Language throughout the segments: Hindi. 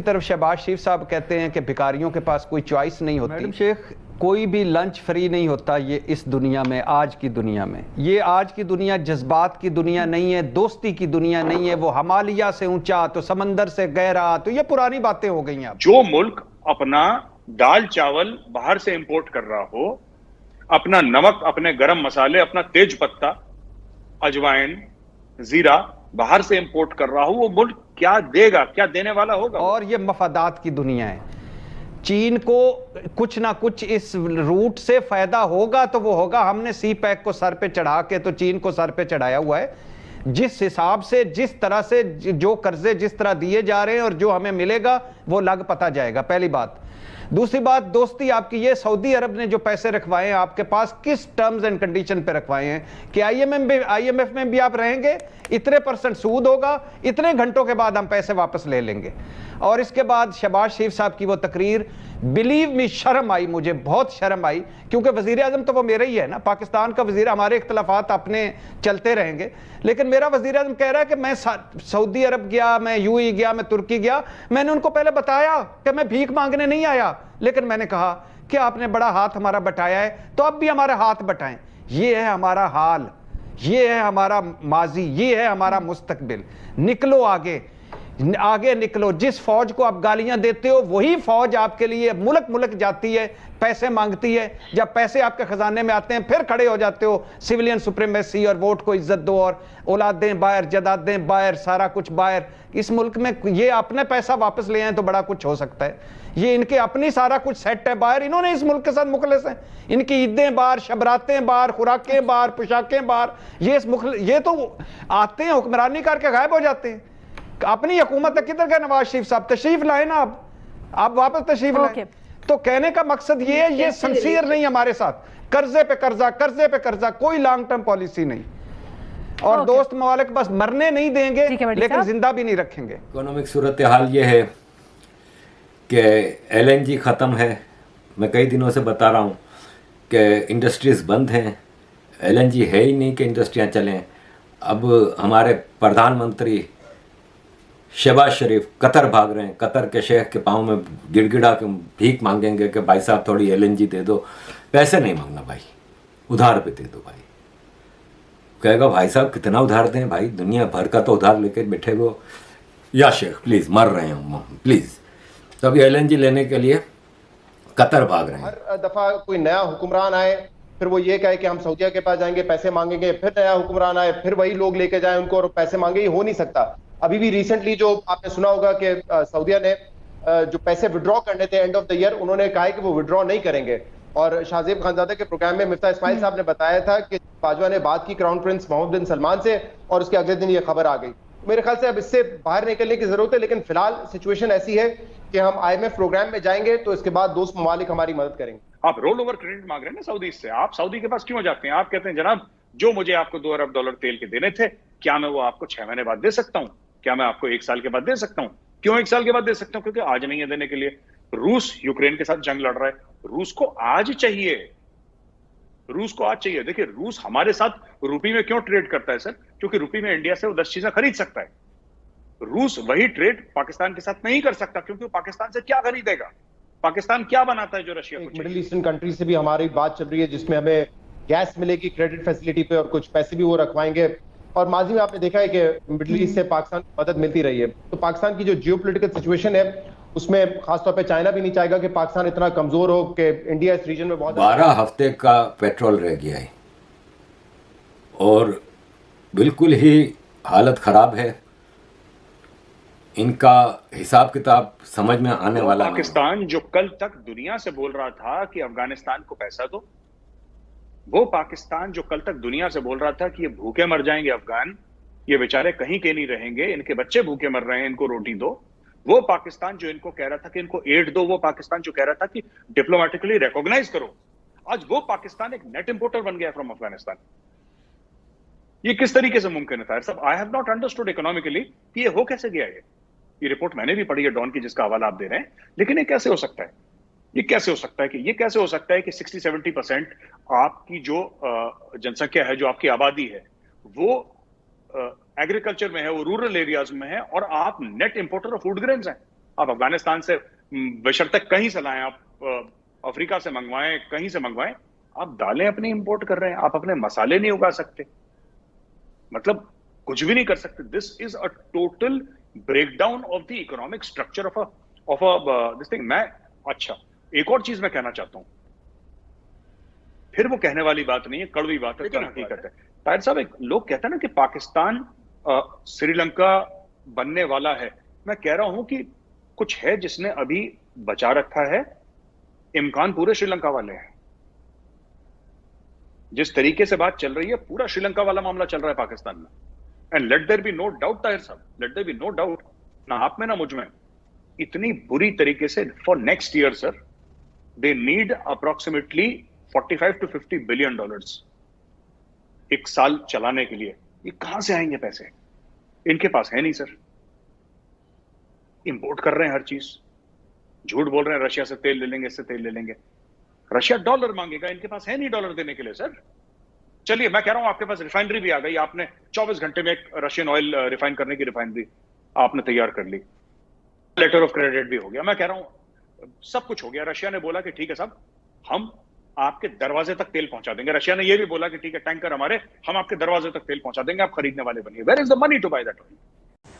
तरफ शहबाज शरीफ साहब कहते हैं कि भिखारियों के पास कोई चॉइस नहीं होती। मैडम शेख, कोई भी लंच फ्री नहीं होता ये इस दुनिया में, आज की दुनिया में। ये आज की दुनिया जज्बात की दुनिया नहीं है, दोस्ती की दुनिया नहीं है। वो हिमालय से ऊंचा तो समंदर से गहरा, तो ये पुरानी बातें हो गई हैं। जो मुल्क अपना दाल चावल बाहर से इंपोर्ट कर रहा हो, अपना नमक, अपने गरम मसाले, अपना तेज पत्ता, अजवाइन, जीरा बाहर से इंपोर्ट कर रहा हो, वो मुल्क क्या देगा, क्या देने वाला होगा? और ये मफादात की दुनिया है। चीन को कुछ ना कुछ इस रूट से फायदा होगा तो वो होगा। हमने सी पैक को सर पे चढ़ा के तो चीन को सर पे चढ़ाया हुआ है। जिस हिसाब से, जिस तरह से जो कर्जे जिस तरह दिए जा रहे हैं और जो हमें मिलेगा वो लग पता जाएगा, पहली बात। दूसरी बात, दोस्ती आपकी ये सऊदी अरब ने जो पैसे रखवाए हैं आपके पास, किस टर्म्स एंड कंडीशन पे रखवाए हैं कि आईएमएफ में भी आप रहेंगे, इतने % सूद होगा, इतने घंटों के बाद हम पैसे वापस ले लेंगे। और इसके बाद शहबाज शरीफ साहब की वो तकरीर, बिलीव मी, शर्म आई, मुझे बहुत शर्म आई, क्योंकि वजीर आजम तो वो मेरा ही है ना, पाकिस्तान का वजीर। हमारे इख्तलाफात अपने चलते रहेंगे, लेकिन मेरा वजीर आजम कह रहा है कि मैं सऊदी अरब गया, मैं यूएई गया, मैं तुर्की गया। मैंने उनको पहले बताया कि मैं भीख मांगने नहीं आया, लेकिन मैंने कहा कि आपने बड़ा हाथ हमारा बटाया है तो अब भी हमारे हाथ बटाएं। ये है हमारा हाल, ये है हमारा माजी, ये है हमारा मुस्तकबिल। निकलो आगे, आगे निकलो। जिस फौज को आप गालियां देते हो वही फौज आपके लिए मुल्क मुल्क जाती है, पैसे मांगती है। जब पैसे आपके खजाने में आते हैं फिर खड़े हो जाते हो सिविलियन सुप्रीमेसी और वोट को इज्जत दो और औलादें बाहर, जदादें बाहर, सारा कुछ बाहर। इस मुल्क में ये अपने पैसा वापस ले आए तो बड़ा कुछ हो सकता है। ये इनके अपनी सारा कुछ सेट है बाहर, इन्होंने इस मुल्क के साथ मुखलिस हैं। इनकी ईदें बाहर, शबरातें बाहर, खुराकें बाहर, पोशाकें बाहर। ये तो आते हैं हुक्मरानी करके गायब हो जाते हैं। अपनी हुकूमत किधर गए नवाज शरीफ साहब? तशरीफ लाए ना, आप वापस तशरीफ लाए। तो कहने का मकसद ये है, ये सिंसियर नहीं हमारे साथ। कर्जे पे कर्जा, कर्जे पे कर्जा, कोई लॉन्ग टर्म पॉलिसी नहीं। और दोस्त ममालिक बस मरने नहीं देंगे लेकिन जिंदा भी नहीं रखेंगे। इकोनॉमिक सूरत हाल ये है कि LNG ख़त्म है। मैं कई दिनों से बता रहा हूँ कि इंडस्ट्रीज़ बंद हैं, LNG है ही नहीं कि इंडस्ट्रियाँ चलें। अब हमारे प्रधानमंत्री शहबाज शरीफ कतर भाग रहे हैं, कतर के शेख के पाँव में गिड़गिड़ा के भीख मांगेंगे कि भाई साहब थोड़ी LNG दे दो। पैसे नहीं मांगना भाई, उधार पे दे दो भाई। कहेगा भाई साहब कितना उधार दें भाई, दुनिया भर का तो उधार लेके बैठे हो। या शेख प्लीज़, मर रहे हैं प्लीज़। तो अभी LNG लेने के लिए कतर भाग रहे हैं। हर दफ़ा कोई नया हुक्मरान आए, फिर वो ये कहे कि हम सऊदिया के पास जाएंगे, पैसे मांगेंगे, फिर नया हुक्मरान आए, फिर वही लोग लेके जाए उनको और पैसे मांगे। ये हो नहीं सकता। अभी भी रिसेंटली जो आपने सुना होगा कि सऊदिया ने जो पैसे विड्रॉ करने थे एंड ऑफ द ईयर, उन्होंने कहा है कि वो विड्रॉ नहीं करेंगे। और शाहजेब खानजादा के प्रोग्राम में मिफ्ता इस्माइल साहब ने बताया था कि बाजवा ने बात की क्राउन प्रिंस मोहम्मद बिन सलमान से और उसके अगले दिन ये खबर आ गई। मेरे ख्याल से अब इससे बाहर निकलने की जरूरत है, लेकिन फिलहाल सिचुएशन ऐसी है कि हम IMF प्रोग्राम में जाएंगे तो इसके बाद दोस्त ममालिक हमारी मदद करेंगे। आप रोल ओवर क्रेडिट मांग रहे हैं ना सऊदी से, आप सऊदी के पास क्यों जाते हैं? आप कहते हैं जनाब जो मुझे आपको $2 अरब तेल के देने थे, क्या मैं वो आपको 6 महीने बाद दे सकता हूँ? क्या मैं आपको 1 साल के बाद दे सकता हूँ? क्यों 1 साल के बाद दे सकता हूँ? क्योंकि आज नहीं है देने के लिए। रूस यूक्रेन के साथ जंग लड़ रहा है, रूस को आज चाहिए, रूस को आज चाहिए। देखिए रूस हमारे साथ रुपये में क्यों ट्रेड करता है सर? क्योंकि रुपये में इंडिया से वो 10 चीजें खरीद सकता है। रूस वही ट्रेड पाकिस्तान के साथ नहीं कर सकता, क्योंकि पाकिस्तान से क्या खरीदेगा? पाकिस्तान क्या बनाता है जो रशिया को? मिडिल ईस्टर्न कंट्री से भी हमारी बात चल रही है जिसमें हमें गैस मिलेगी क्रेडिट फैसिलिटी पे और कुछ पैसे भी वो रखवाएंगे। और माजी में आपने देखा है कि मिडिल ईस्ट से पाकिस्तान को मदद मिलती रही है। तो पाकिस्तान की जो जियोपॉलिटिकल सिचुएशन है उसमें खासतौर पे चाइना भी नहीं चाहेगा कि पाकिस्तान इतना कमजोर हो कि इंडिया इस रीजन में बहुत 12 हफ्ते का पेट्रोल रह गया है और बिल्कुल ही हालत खराब है। इनका हिसाब किताब समझ में आने वाला नहीं। पाकिस्तान जो कल तक दुनिया से बोल रहा था कि अफगानिस्तान को पैसा दो, वो पाकिस्तान जो कल तक दुनिया से बोल रहा था कि ये भूखे मर जाएंगे अफगान, ये बेचारे कहीं के नहीं रहेंगे, इनके बच्चे भूखे मर रहे हैं, इनको रोटी दो, वो पाकिस्तान जो इनको कह रहा था कि इनको एड दो, वो पाकिस्तान जो कह रहा था कि डिप्लोमेटिकली रिकॉग्नाइज करो, आज वो पाकिस्तान एक नेट इंपोर्टर बन गया फ्रॉम अफगानिस्तान। ये किस तरीके से मुमकिन था सब? I have not understood economically कि ये हो कैसे गया। ये रिपोर्ट मैंने भी पढ़ी है डॉन की, जिसका हवाला आप दे रहे हैं, लेकिन ये कैसे हो सकता है? ये कैसे हो सकता है कि 60-70% आपकी जो जनसंख्या है, जो आपकी आबादी है, वो एग्रीकल्चर में है, वो रूरल एरियाज में है, और आप net importer of food grains हैं। आप अफगानिस्तान से बशर्ते कहीं से लाएं, आप अफ्रीका से मंगवाएं, कहीं से मंगवाएं, आप दालें अपनी इंपोर्ट कर रहे हैं, आप अपने मसाले नहीं उगा सकते, मतलब कुछ भी नहीं कर सकते। This is a total breakdown of the economic structure of this thing. मैं अच्छा एक और चीज मैं कहना चाहता हूं, फिर वो कहने वाली बात नहीं है, कड़वी बात है, लेकिन हकीकत है। ताहिर साहब, एक लोग कहते हैं ना कि पाकिस्तान श्रीलंका बनने वाला है। मैं कह रहा हूं कि कुछ है जिसने अभी बचा रखा है, इम्कान पूरे श्रीलंका वाले हैं। जिस तरीके से बात चल रही है, पूरा श्रीलंका वाला मामला चल रहा है पाकिस्तान में। And let there be no doubt Tahir sahab, let there be no doubt, ना आप में ना मुझ में, इतनी बुरी तरीके से for next year sir they need approximately 45 to 50 billion dollars एक साल चलाने के लिए। ये कहां से आएंगे पैसे? इनके पास है नहीं सर, इंपोर्ट कर रहे हैं हर चीज, झूठ बोल रहे हैं रशिया से तेल ले लेंगे, इससे तेल ले लेंगे। रशिया डॉलर मांगेगा, इनके पास है नहीं डॉलर देने के लिए सर। चलिए मैं कह रहा हूं आपके पास रिफाइनरी भी आ गई, आपने 24 घंटे में एक रशियन ऑयल रिफाइन करने की रिफाइनरी आपने तैयार कर ली, लेटर ऑफ क्रेडिट भी हो गया, मैं कह रहा हूं सब कुछ हो गया। रशिया ने बोला कि ठीक है साहब, हम आपके दरवाजे तक तेल पहुंचा देंगे। रशिया ने यह भी बोला कि ठीक है, टैंकर हमारे, हम आपके दरवाजे तक तेल पहुंचा देंगे, आप खरीदने वाले बनिए। Where is the money to buy that oil?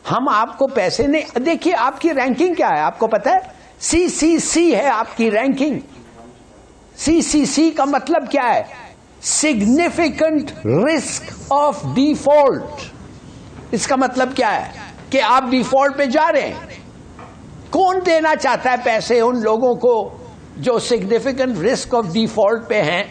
हम आपको पैसे नहीं, देखिए आपकी रैंकिंग क्या है आपको पता है? सीसीसी है आपकी रैंकिंग। सीसीसी का मतलब क्या है? Significant risk of default. इसका मतलब क्या है? कि आप डिफॉल्ट पे जा रहे हैं। कौन देना चाहता है पैसे उन लोगों को जो सिग्निफिकेंट रिस्क ऑफ डिफॉल्ट पे हैं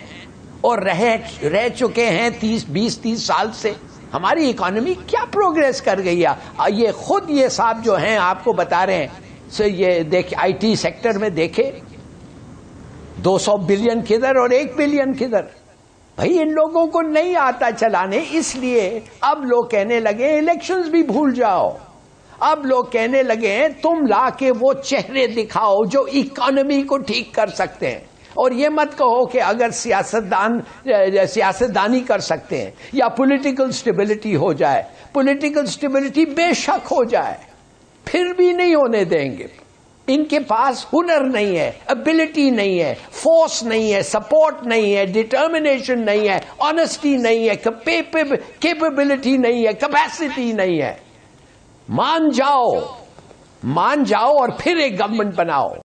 और रह चुके हैं 20-30 साल से? हमारी इकोनॉमी क्या प्रोग्रेस कर गई है? ये खुद ये साहब जो हैं आपको बता रहे हैं। सो ये देख, आईटी सेक्टर में देखे 200 बिलियन किधर और 1 बिलियन किधर। भाई इन लोगों को नहीं आता चलाने, इसलिए अब लोग कहने लगे इलेक्शंस भी भूल जाओ। अब लोग कहने लगे तुम लाके वो चेहरे दिखाओ जो इकोनॉमी को ठीक कर सकते हैं। और ये मत कहो कि अगर सियासतदानी कर सकते हैं या पॉलिटिकल स्टेबिलिटी हो जाए। पॉलिटिकल स्टेबिलिटी बेशक हो जाए, फिर भी नहीं होने देंगे। इनके पास हुनर नहीं है, एबिलिटी नहीं है, फोर्स नहीं है, सपोर्ट नहीं है, डिटर्मिनेशन नहीं है, ऑनेस्टी नहीं है, कैपेबिलिटी नहीं है, कैपेसिटी नहीं है। मान जाओ और फिर एक गवर्नमेंट बनाओ।